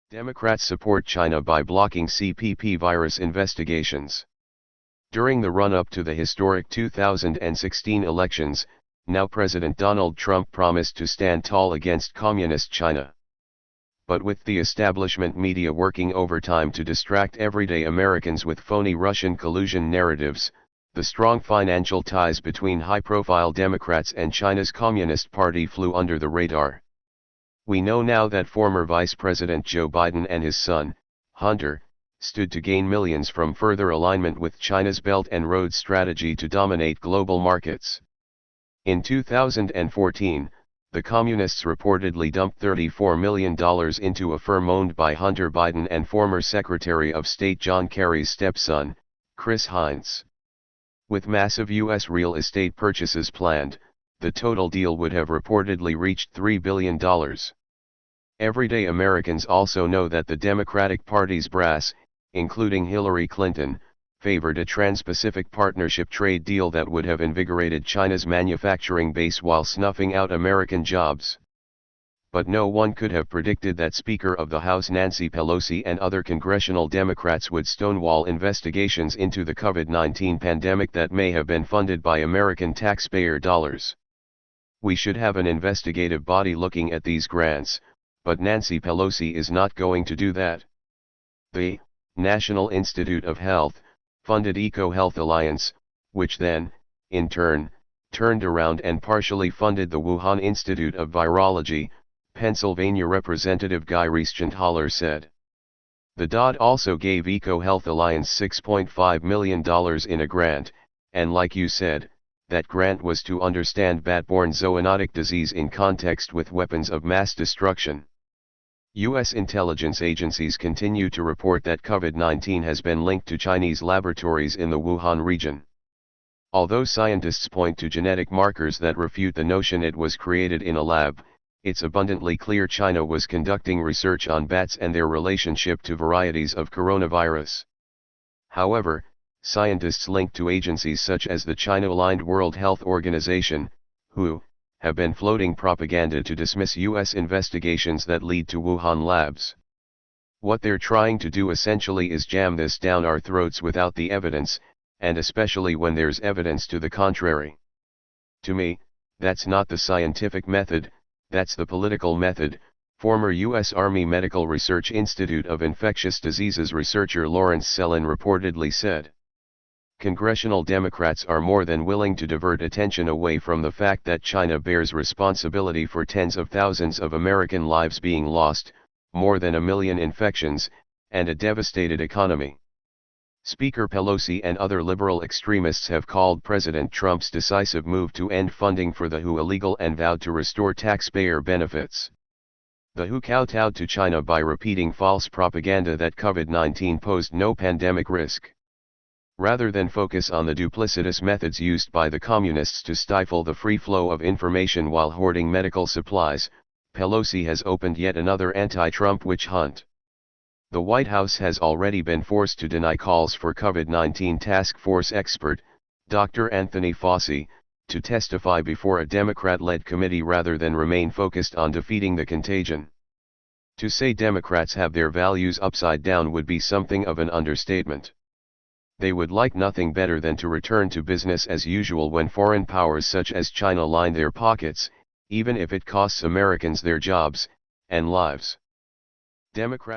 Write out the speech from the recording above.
Democrats support China by blocking CPP virus investigations. During the run-up to the historic 2016 elections, now President Donald Trump promised to stand tall against Communist China. But with the establishment media working overtime to distract everyday Americans with phony Russian collusion narratives, the strong financial ties between high-profile Democrats and China's Communist Party flew under the radar. We know now that former Vice President Joe Biden and his son, Hunter, stood to gain millions from further alignment with China's Belt and Road strategy to dominate global markets. In 2014, the Communists reportedly dumped $34 million into a firm owned by Hunter Biden and former Secretary of State John Kerry's stepson, Chris Heinz. With massive U.S. real estate purchases planned, the total deal would have reportedly reached $3 billion. Everyday Americans also know that the Democratic Party's brass, including Hillary Clinton, favored a Trans-Pacific Partnership trade deal that would have invigorated China's manufacturing base while snuffing out American jobs. But no one could have predicted that Speaker of the House Nancy Pelosi and other congressional Democrats would stonewall investigations into the COVID-19 pandemic that may have been funded by American taxpayer dollars. We should have an investigative body looking at these grants, but Nancy Pelosi is not going to do that. The National Institute of Health funded EcoHealth Alliance, which then, in turn, turned around and partially funded the Wuhan Institute of Virology, Pennsylvania Representative Guy Reschenthaler said. The DOD also gave EcoHealth Alliance $6.5 million in a grant, and like you said, that grant was to understand bat-borne zoonotic disease in context with weapons of mass destruction. U.S. intelligence agencies continue to report that COVID-19 has been linked to Chinese laboratories in the Wuhan region. Although scientists point to genetic markers that refute the notion it was created in a lab, it's abundantly clear China was conducting research on bats and their relationship to varieties of coronavirus. However, scientists linked to agencies such as the China-aligned World Health Organization, WHO, have been floating propaganda to dismiss U.S. investigations that lead to Wuhan labs. What they're trying to do essentially is jam this down our throats without the evidence, and especially when there's evidence to the contrary. To me, that's not the scientific method, that's the political method, former U.S. Army Medical Research Institute of Infectious Diseases researcher Lawrence Sellin reportedly said. Congressional Democrats are more than willing to divert attention away from the fact that China bears responsibility for tens of thousands of American lives being lost, more than 1 million infections, and a devastated economy. Speaker Pelosi and other liberal extremists have called President Trump's decisive move to end funding for the WHO illegal and vowed to restore taxpayer benefits. The WHO kowtowed to China by repeating false propaganda that COVID-19 posed no pandemic risk. Rather than focus on the duplicitous methods used by the communists to stifle the free flow of information while hoarding medical supplies, Pelosi has opened yet another anti-Trump witch hunt. The White House has already been forced to deny calls for COVID-19 task force expert, Dr. Anthony Fauci, to testify before a Democrat-led committee rather than remain focused on defeating the contagion. To say Democrats have their values upside down would be something of an understatement. They would like nothing better than to return to business as usual when foreign powers such as China line their pockets, even if it costs Americans their jobs and lives. Democrats